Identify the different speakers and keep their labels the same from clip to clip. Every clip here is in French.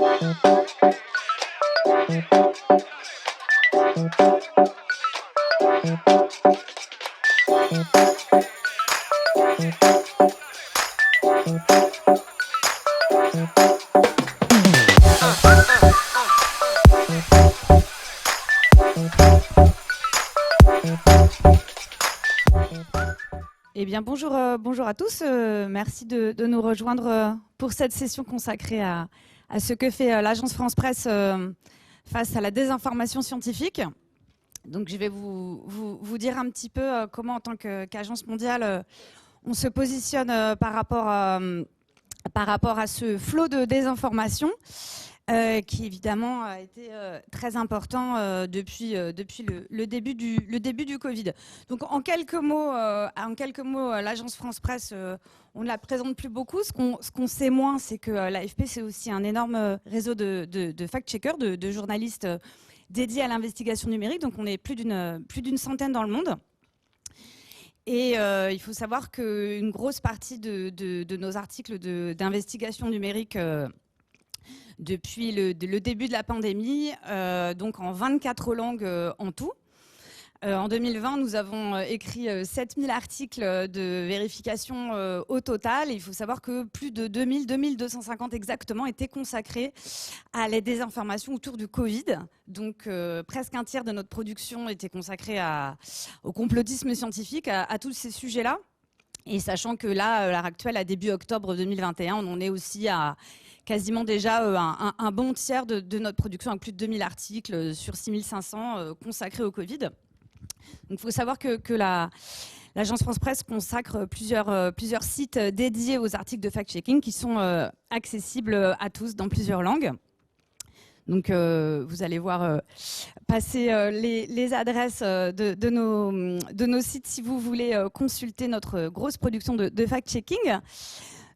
Speaker 1: Eh bien, bonjour à tous. Merci de nous rejoindre pour cette session consacrée à ce que fait l'agence France Presse face à la désinformation scientifique. Donc, je vais vous dire un petit peu comment, en tant qu'agence mondiale, on se positionne par rapport à ce flot de désinformation. Qui évidemment a été très important depuis le début du Covid. Donc en quelques mots, l'agence France Presse, on ne la présente plus beaucoup. Ce qu'on sait moins, c'est que l'AFP, c'est aussi un énorme réseau de fact-checkers, de journalistes dédiés à l'investigation numérique. Donc on est plus d'une centaine dans le monde. Et il faut savoir qu'une grosse partie de nos articles d'investigation numérique depuis le début de la pandémie, donc en 24 langues en tout. En 2020, nous avons écrit 7000 articles de vérification au total. Et il faut savoir que plus de 2250 exactement étaient consacrés à la désinformation autour du Covid. Donc presque un tiers de notre production était consacrée au complotisme scientifique, à tous ces sujets-là. Et sachant que là, à l'heure actuelle, à début octobre 2021, on en est aussi à quasiment déjà un bon tiers de notre production, avec plus de 2000 articles sur 6500 consacrés au Covid. Donc il faut savoir que l'agence France Presse consacre plusieurs sites dédiés aux articles de fact-checking qui sont accessibles à tous dans plusieurs langues. Donc vous allez voir passer les adresses de nos sites si vous voulez consulter notre grosse production de fact-checking.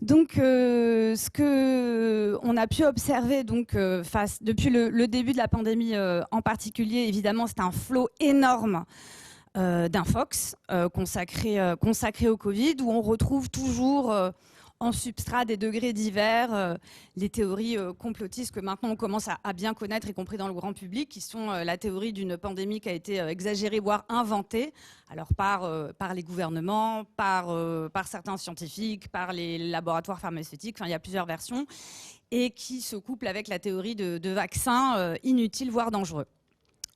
Speaker 1: Donc, ce qu'on a pu observer depuis le début de la pandémie en particulier, évidemment, c'est un flot énorme d'infox consacré au Covid, où on retrouve toujours en substrat des degrés divers les théories complotistes que maintenant on commence à bien connaître, y compris dans le grand public, qui sont la théorie d'une pandémie qui a été exagérée, voire inventée, alors par les gouvernements, par certains scientifiques, par les laboratoires pharmaceutiques, enfin il y a plusieurs versions, et qui se couple avec la théorie de vaccins inutiles, voire dangereux.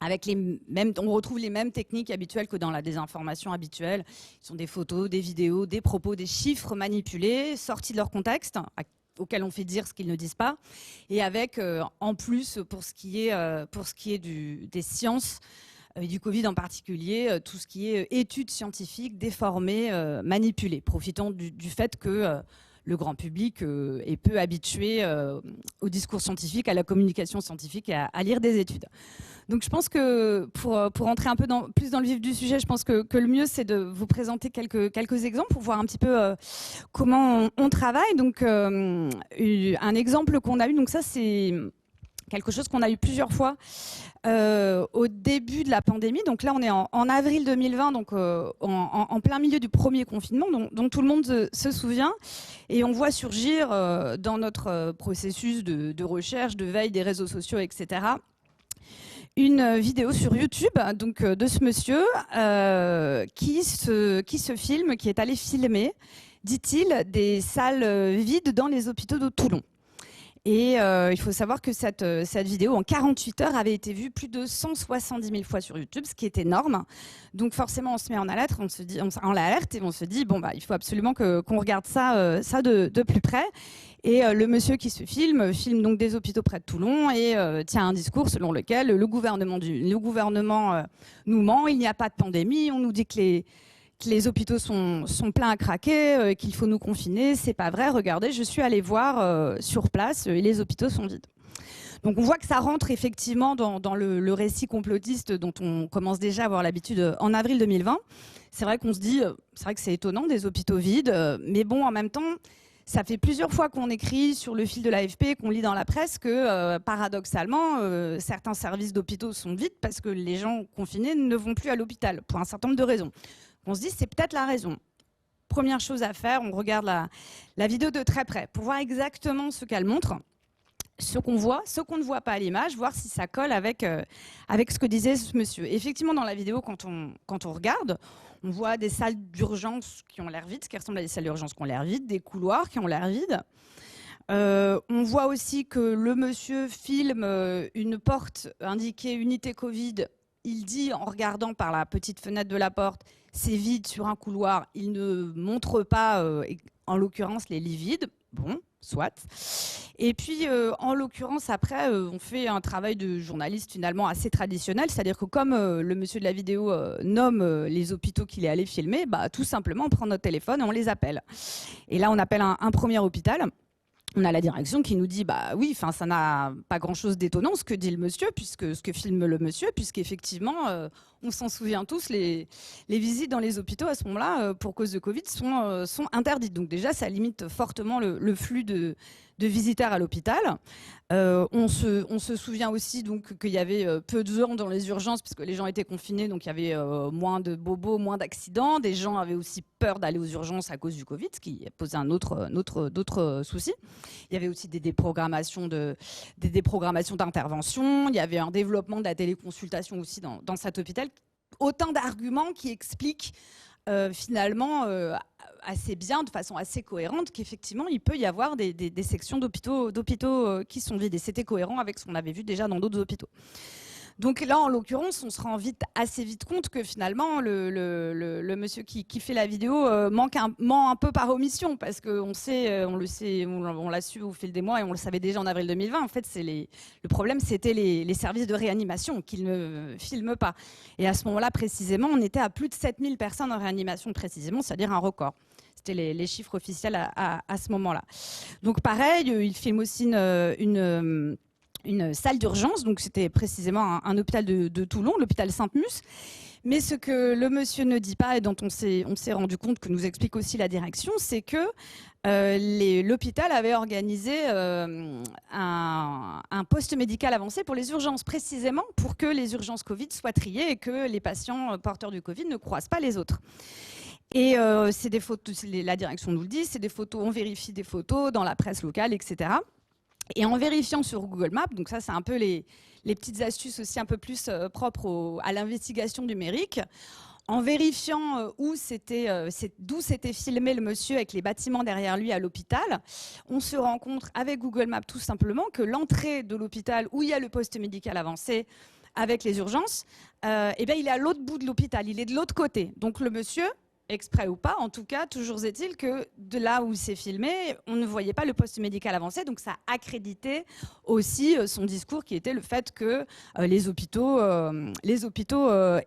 Speaker 1: On retrouve les mêmes techniques habituelles que dans la désinformation habituelle. Ce sont des photos, des vidéos, des propos, des chiffres manipulés, sortis de leur contexte, auxquels on fait dire ce qu'ils ne disent pas. Et avec, en plus, pour ce qui est des sciences, du Covid en particulier, tout ce qui est études scientifiques déformées, manipulées, profitant du fait que le grand public est peu habitué au discours scientifique, à la communication scientifique et à lire des études. Donc je pense que pour entrer un peu plus dans le vif du sujet, je pense que le mieux c'est de vous présenter quelques exemples pour voir un petit peu comment on travaille. Donc un exemple qu'on a eu, donc ça c'est quelque chose qu'on a eu plusieurs fois au début de la pandémie. Donc là, on est en avril 2020, donc en plein milieu du premier confinement, dont tout le monde se souvient. Et on voit surgir dans notre processus de recherche, de veille des réseaux sociaux, etc., une vidéo sur YouTube donc, de ce monsieur qui se filme, qui est allé filmer, dit-il, des salles vides dans les hôpitaux de Toulon. Et il faut savoir que cette vidéo, en 48 heures, avait été vue plus de 170 000 fois sur YouTube, ce qui est énorme. Donc forcément, on se met en alerte, et on se dit, bon, bah, il faut absolument qu'on regarde ça de plus près. Et le monsieur qui se filme donc des hôpitaux près de Toulon et tient un discours selon lequel le gouvernement nous ment, il n'y a pas de pandémie, on nous dit que les hôpitaux sont pleins à craquer, qu'il faut nous confiner. C'est pas vrai, regardez, je suis allée voir sur place et les hôpitaux sont vides. Donc on voit que ça rentre effectivement dans le récit complotiste dont on commence déjà à avoir l'habitude en avril 2020. C'est vrai qu'on se dit, c'est vrai que c'est étonnant, des hôpitaux vides, mais bon, en même temps, ça fait plusieurs fois qu'on écrit sur le fil de l'AFP, qu'on lit dans la presse que, paradoxalement, certains services d'hôpitaux sont vides parce que les gens confinés ne vont plus à l'hôpital, pour un certain nombre de raisons. On se dit, c'est peut-être la raison. Première chose à faire, on regarde la vidéo de très près pour voir exactement ce qu'elle montre. ce qu'on voit, ce qu'on ne voit pas à l'image, voir si ça colle avec ce que disait ce monsieur. Effectivement, dans la vidéo, quand on regarde, on voit des salles d'urgence qui ont l'air vides, ce qui ressemble à des salles d'urgence qui ont l'air vides, des couloirs qui ont l'air vides. On voit aussi que le monsieur filme une porte indiquée unité Covid. Il dit, en regardant par la petite fenêtre de la porte, c'est vide sur un couloir. Il ne montre pas, en l'occurrence, les lits vides. Bon, soit. Et puis, en l'occurrence, après, on fait un travail de journaliste finalement assez traditionnel. C'est-à-dire que comme le monsieur de la vidéo nomme les hôpitaux qu'il est allé filmer, bah, tout simplement, on prend notre téléphone et on les appelle. Et là, on appelle un premier hôpital. On a la direction qui nous dit bah oui, enfin ça n'a pas grand-chose d'étonnant ce que dit le monsieur, puisque ce que filme le monsieur, puisqu'effectivement on s'en souvient tous, les visites dans les hôpitaux à ce moment-là pour cause de Covid sont interdites. Donc déjà ça limite fortement le flux de visiteurs à l'hôpital. On se souvient aussi donc qu'il y avait peu de gens dans les urgences puisque les gens étaient confinés, donc il y avait moins de bobos, moins d'accidents. Des gens avaient aussi peur d'aller aux urgences à cause du Covid, ce qui posait d'autres soucis. Il y avait aussi des déprogrammations d'intervention. Il y avait un développement de la téléconsultation aussi dans cet hôpital. Autant d'arguments qui expliquent finalement assez bien, de façon assez cohérente, qu'effectivement il peut y avoir des sections d'hôpitaux qui sont vides. Et c'était cohérent avec ce qu'on avait vu déjà dans d'autres hôpitaux. Donc là, en l'occurrence, on se rend assez vite compte que finalement, le monsieur qui fait la vidéo ment un peu par omission, parce qu'on sait, on l'a su au fil des mois et on le savait déjà en avril 2020. En fait, le problème, c'était les services de réanimation qu'ils ne filment pas. Et à ce moment-là, précisément, on était à plus de 7000 personnes en réanimation, précisément, c'est-à-dire un record. C'était les chiffres officiels à ce moment-là. Donc pareil, il filme aussi une salle d'urgence, donc c'était précisément un hôpital de Toulon, l'hôpital Sainte-Mus. Mais ce que le monsieur ne dit pas et dont on s'est rendu compte, que nous explique aussi la direction, c'est que l'hôpital avait organisé un poste médical avancé pour les urgences, précisément pour que les urgences Covid soient triées et que les patients porteurs du Covid ne croisent pas les autres. Et c'est des photos, la direction nous le dit, c'est des photos, on vérifie des photos dans la presse locale, etc. Et en vérifiant sur Google Maps, donc ça c'est un peu les petites astuces aussi un peu plus propres à l'investigation numérique, en vérifiant d'où s'était filmé le monsieur avec les bâtiments derrière lui à l'hôpital, on se rend compte avec Google Maps tout simplement que l'entrée de l'hôpital où il y a le poste médical avancé avec les urgences, eh bien, il est à l'autre bout de l'hôpital, il est de l'autre côté. Donc le monsieur, exprès ou pas, en tout cas, toujours est-il que de là où c'est filmé, on ne voyait pas le poste médical avancé, donc ça accréditait aussi son discours qui était le fait que les hôpitaux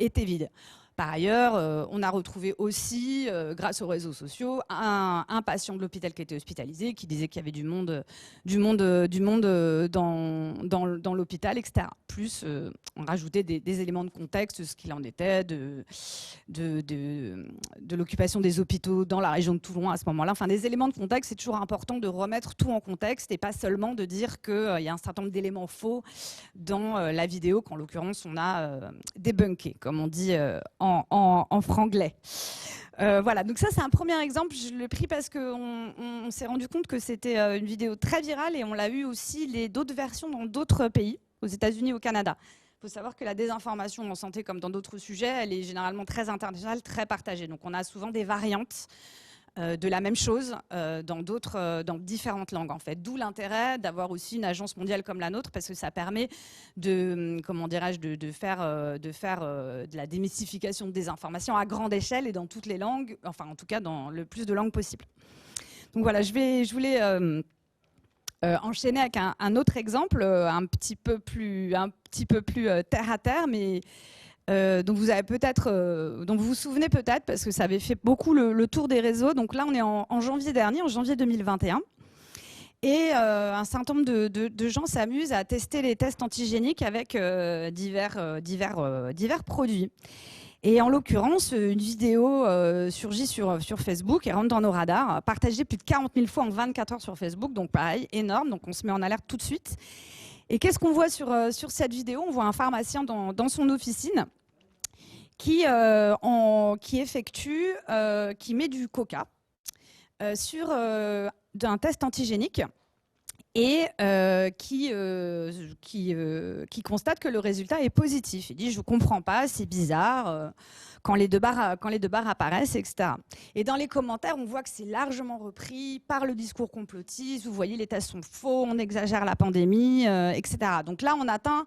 Speaker 1: étaient vides. Par ailleurs, on a retrouvé aussi, grâce aux réseaux sociaux, un patient de l'hôpital qui était hospitalisé, qui disait qu'il y avait du monde dans l'hôpital, etc. Plus, on rajoutait des éléments de contexte, ce qu'il en était, de l'occupation des hôpitaux dans la région de Toulon à ce moment-là. Enfin, des éléments de contexte, c'est toujours important de remettre tout en contexte et pas seulement de dire qu'il y a un certain nombre d'éléments faux dans la vidéo, qu'en l'occurrence, on a débunké, comme on dit en franglais. Voilà, donc ça c'est un premier exemple, je l'ai pris parce qu'on s'est rendu compte que c'était une vidéo très virale et on l'a eu aussi d'autres versions dans d'autres pays, aux États-Unis, au Canada. Il faut savoir que la désinformation en santé, comme dans d'autres sujets, elle est généralement très internationale, très partagée. Donc on a souvent des variantes de la même chose dans différentes langues en fait. D'où l'intérêt d'avoir aussi une agence mondiale comme la nôtre, parce que ça permet de faire de la démystification des informations à grande échelle et dans toutes les langues, enfin en tout cas dans le plus de langues possible. Donc voilà, je voulais enchaîner avec un autre exemple un petit peu plus terre à terre, mais dont vous vous souvenez peut-être, parce que ça avait fait beaucoup le tour des réseaux. Donc là, on est en janvier dernier, en janvier 2021. Et un certain nombre de gens s'amusent à tester les tests antigéniques avec divers produits. Et en l'occurrence, une vidéo surgit sur Facebook et rentre dans nos radars, partagée plus de 40 000 fois en 24 heures sur Facebook. Donc pareil, énorme. Donc on se met en alerte tout de suite. Et qu'est-ce qu'on voit sur cette vidéo? On voit un pharmacien dans son officine qui met du coca sur un test antigénique. et qui constate que le résultat est positif. Il dit « je ne comprends pas, c'est bizarre ». Quand les deux barres apparaissent, etc. Et dans les commentaires, on voit que c'est largement repris par le discours complotiste. Vous voyez, les tests sont faux, on exagère la pandémie, etc. Donc là, on atteint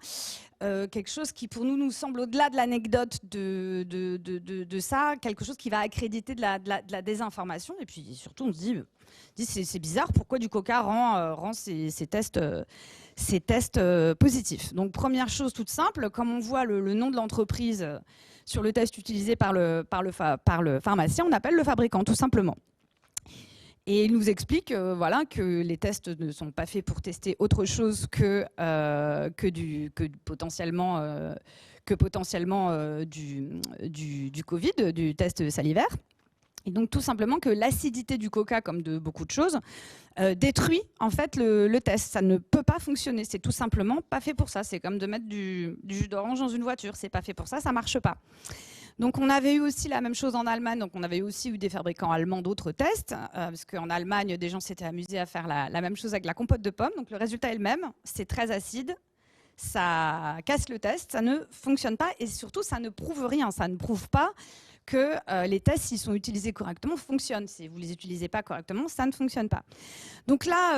Speaker 1: quelque chose qui, pour nous semble au-delà de l'anecdote de ça, quelque chose qui va accréditer de la désinformation. Et puis surtout, on se dit c'est bizarre, pourquoi du Coca rend ces tests positifs. Donc première chose toute simple, comme on voit le nom de l'entreprise sur le test utilisé par le pharmacien, on appelle le fabricant, tout simplement. Et il nous explique voilà, que les tests ne sont pas faits pour tester autre chose que potentiellement du Covid, du test salivaire. Et donc tout simplement que l'acidité du coca, comme de beaucoup de choses, détruit en fait le test. Ça ne peut pas fonctionner. C'est tout simplement pas fait pour ça. C'est comme de mettre du jus d'orange dans une voiture. C'est pas fait pour ça, ça marche pas. Donc on avait eu aussi la même chose en Allemagne. Donc on avait aussi eu des fabricants allemands d'autres tests, parce qu'en Allemagne, des gens s'étaient amusés à faire la même chose avec la compote de pommes. Donc le résultat est le même. C'est très acide. Ça casse le test. Ça ne fonctionne pas. Et surtout, ça ne prouve rien. Ça ne prouve pas que les tests, s'ils sont utilisés correctement, fonctionnent. Si vous ne les utilisez pas correctement, ça ne fonctionne pas. Donc là,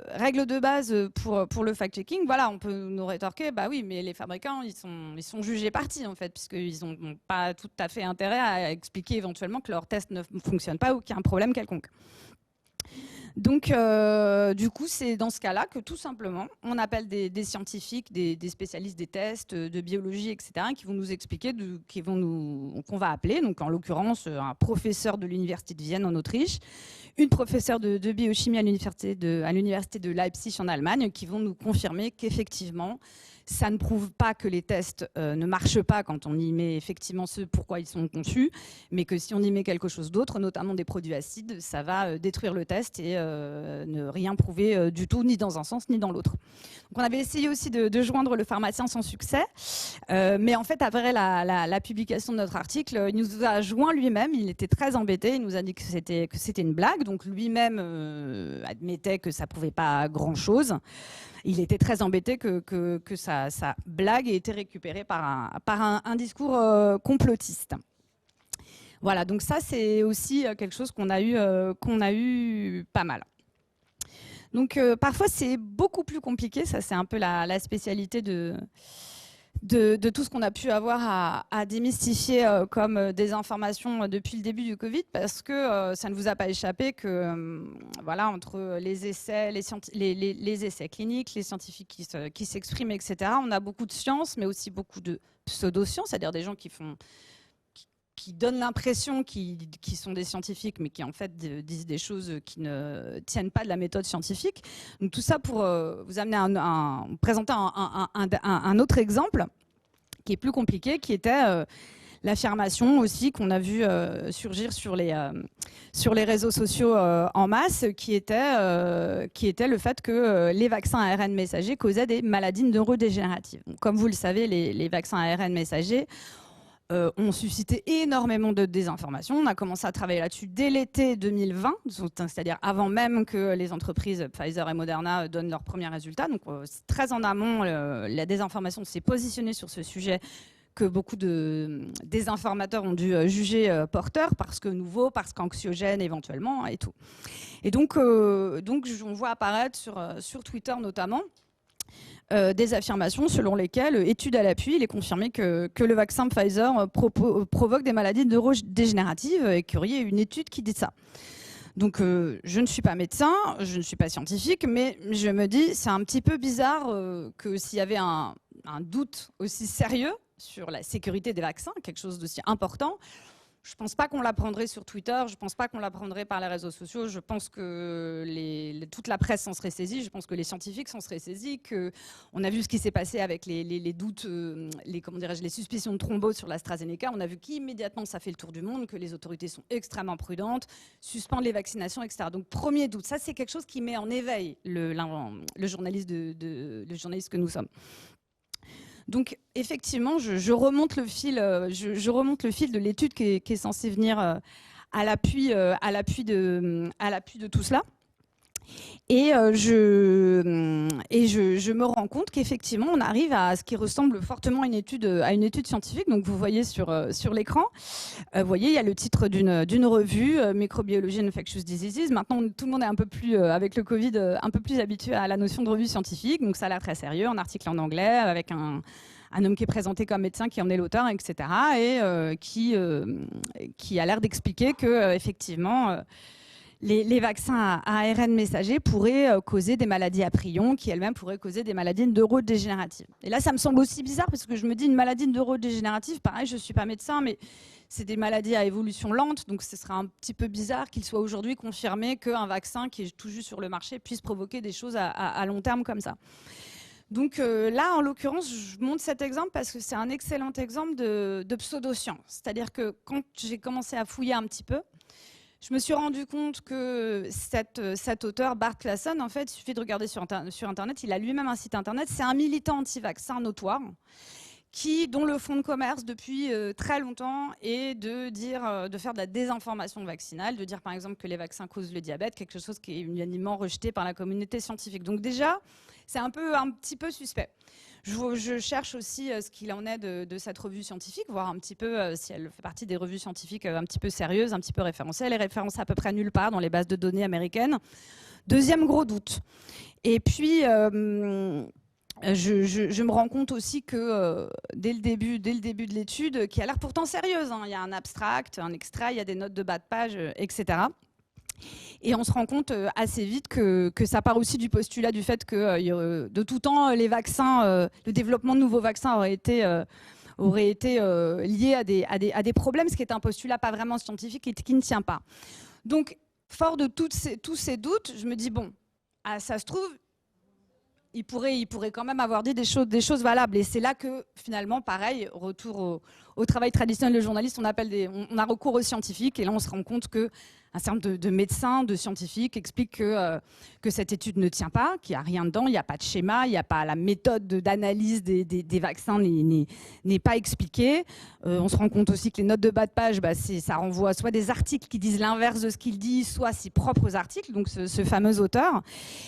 Speaker 1: règle de base pour le fact-checking, voilà, on peut nous rétorquer, bah oui, mais les fabricants, ils sont jugés partis, en fait, puisqu'ils n'ont pas tout à fait intérêt à expliquer éventuellement que leur test ne fonctionne pas ou qu'il y a un problème quelconque. Donc, du coup, c'est dans ce cas-là que tout simplement, on appelle des scientifiques, des spécialistes des tests, de biologie, etc., qui vont nous expliquer, qu'on va appeler, donc en l'occurrence, un professeur de l'université de Vienne en Autriche, une professeure de biochimie à l'université de Leipzig en Allemagne, qui vont nous confirmer qu'effectivement, ça ne prouve pas que les tests ne marchent pas quand on y met effectivement ce pourquoi ils sont conçus, mais que si on y met quelque chose d'autre, notamment des produits acides, ça va détruire le test et ne rien prouver du tout, ni dans un sens ni dans l'autre. Donc on avait essayé aussi de joindre le pharmacien sans succès, mais en fait, après la publication de notre article, il nous a joint lui-même, il était très embêté, il nous a dit que c'était une blague, donc lui-même admettait que ça ne prouvait pas grand-chose. Il était très embêté que sa blague ait été récupérée par un discours complotiste. Voilà, donc ça, c'est aussi quelque chose qu'on a eu pas mal. Donc parfois, c'est beaucoup plus compliqué. Ça, c'est un peu la spécialité de tout ce qu'on a pu avoir à démystifier comme désinformation depuis le début du Covid, parce que ça ne vous a pas échappé que voilà, entre les essais, les essais cliniques, les scientifiques qui s'expriment, etc., on a beaucoup de science, mais aussi beaucoup de pseudo-sciences, c'est-à-dire des gens qui donnent l'impression qu'ils sont des scientifiques, mais qui en fait disent des choses qui ne tiennent pas de la méthode scientifique. Donc tout ça pour vous amener présenter un autre exemple qui est plus compliqué, qui était l'affirmation aussi qu'on a vu surgir sur les réseaux sociaux en masse, qui était le fait que les vaccins à ARN messager causaient des maladies neurodégénératives. Donc, comme vous le savez, les vaccins à ARN messager ont suscité énormément de désinformation. On a commencé à travailler là-dessus dès l'été 2020, c'est-à-dire avant même que les entreprises Pfizer et Moderna donnent leurs premiers résultats. Donc très en amont, la désinformation s'est positionnée sur ce sujet que beaucoup de désinformateurs ont dû juger porteur, parce que nouveau, parce qu'anxiogène éventuellement et tout. Et donc on voit apparaître sur Twitter notamment des affirmations selon lesquelles, études à l'appui, il est confirmé que le vaccin Pfizer provoque des maladies neurodégénératives et qu'il y aurait une étude qui dit ça. Donc je ne suis pas médecin, je ne suis pas scientifique, mais je me dis c'est un petit peu bizarre que s'il y avait un doute aussi sérieux sur la sécurité des vaccins, quelque chose d'aussi important, je ne pense pas qu'on l'apprendrait sur Twitter, je ne pense pas qu'on l'apprendrait par les réseaux sociaux, je pense que toute la presse s'en serait saisie, je pense que les scientifiques s'en seraient saisis, qu'on a vu ce qui s'est passé avec les doutes, les suspicions de thrombose sur l'AstraZeneca, on a vu qu'immédiatement ça fait le tour du monde, que les autorités sont extrêmement prudentes, suspendent les vaccinations, etc. Donc premier doute, ça c'est quelque chose qui met en éveil le journaliste que nous sommes. Donc effectivement, je remonte le fil de l'étude qui est censée venir à l'appui de tout cela. Je me rends compte qu'effectivement, on arrive à ce qui ressemble fortement à une étude scientifique. Donc, vous voyez sur l'écran, vous voyez, il y a le titre d'une revue, Microbiology and Infectious Diseases. Maintenant, tout le monde est un peu plus, avec le Covid, un peu plus habitué à la notion de revue scientifique. Donc, ça a l'air très sérieux, un article en anglais avec un homme qui est présenté comme médecin, qui en est l'auteur, etc. Et qui a l'air d'expliquer que, effectivement, les vaccins à ARN messager pourraient causer des maladies à prions, qui elles-mêmes pourraient causer des maladies neurodégénératives. Et là, ça me semble aussi bizarre, parce que je me dis, une maladie neurodégénérative, pareil, je ne suis pas médecin, mais c'est des maladies à évolution lente, donc ce serait un petit peu bizarre qu'il soit aujourd'hui confirmé qu'un vaccin qui est tout juste sur le marché puisse provoquer des choses à long terme comme ça. Donc là, en l'occurrence, je montre cet exemple parce que c'est un excellent exemple de pseudoscience. C'est-à-dire que quand j'ai commencé à fouiller un petit peu, je me suis rendu compte que cet auteur, Bart Clason, en fait, il suffit de regarder sur Internet, il a lui-même un site Internet, c'est un militant anti-vaccin notoire, dont le fonds de commerce depuis très longtemps est de faire de la désinformation vaccinale, de dire par exemple que les vaccins causent le diabète, quelque chose qui est unanimement rejeté par la communauté scientifique. Donc déjà, c'est un petit peu suspect. Je cherche aussi ce qu'il en est de cette revue scientifique, voir un petit peu si elle fait partie des revues scientifiques un petit peu sérieuses, un petit peu référencées. Elle est référencée à peu près nulle part dans les bases de données américaines. Deuxième gros doute. Et puis, je me rends compte aussi que dès le début de l'étude, qui a l'air pourtant sérieuse, hein, il y a un abstract, un extrait, il y a des notes de bas de page, etc. Et on se rend compte assez vite que ça part aussi du postulat du fait que de tout temps, les vaccins, le développement de nouveaux vaccins aurait été lié à des problèmes, ce qui est un postulat pas vraiment scientifique et qui ne tient pas. Donc, fort de tous ces doutes, je me dis, bon, ça se trouve, il pourrait quand même avoir dit des choses valables. Et c'est là que, finalement, pareil, retour au travail traditionnel de journaliste, on a recours aux scientifiques. Et là, on se rend compte qu'un certain nombre de médecins, de scientifiques expliquent que cette étude ne tient pas, qu'il n'y a rien dedans, il n'y a pas de schéma, il n'y a pas la méthode d'analyse des vaccins n'est pas expliquée. On se rend compte aussi que les notes de bas de page, ça renvoie soit des articles qui disent l'inverse de ce qu'il dit, soit ses propres articles, donc ce fameux auteur.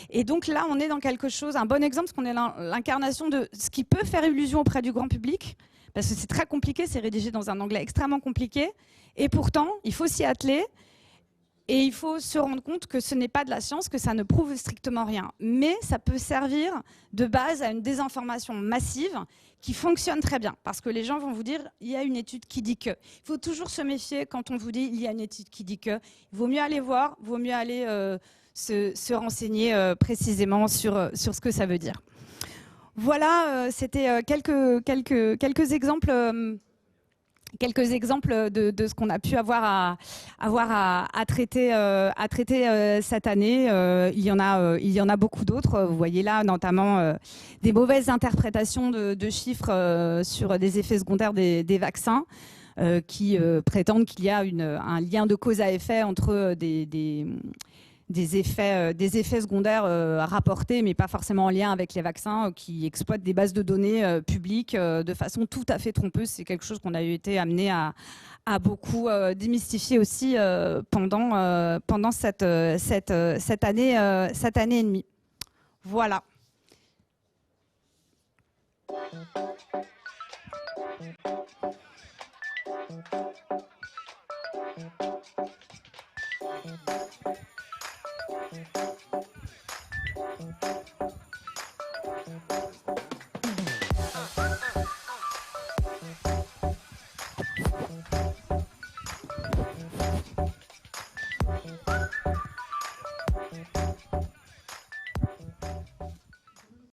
Speaker 1: Et donc là, on est dans quelque chose, un bon exemple, parce qu'on est l'incarnation de ce qui peut faire illusion auprès du grand public, parce que c'est très compliqué, c'est rédigé dans un anglais extrêmement compliqué, et pourtant, il faut s'y atteler, et il faut se rendre compte que ce n'est pas de la science, que ça ne prouve strictement rien. Mais ça peut servir de base à une désinformation massive qui fonctionne très bien, parce que les gens vont vous dire « il y a une étude qui dit que ». Il faut toujours se méfier quand on vous dit « il y a une étude qui dit que ». Il vaut mieux aller voir, il vaut mieux aller se renseigner précisément sur ce que ça veut dire. Voilà, c'était quelques exemples. Quelques exemples de ce qu'on a pu avoir à traiter cette année. Il y en a beaucoup d'autres. Vous voyez là, notamment des mauvaises interprétations de chiffres sur des effets secondaires des vaccins qui prétendent qu'il y a un lien de cause à effet entre des effets secondaires rapportés, mais pas forcément en lien avec les vaccins, qui exploitent des bases de données publiques de façon tout à fait trompeuse. C'est quelque chose qu'on a été amené à beaucoup démystifier aussi pendant cette année et demie. Voilà.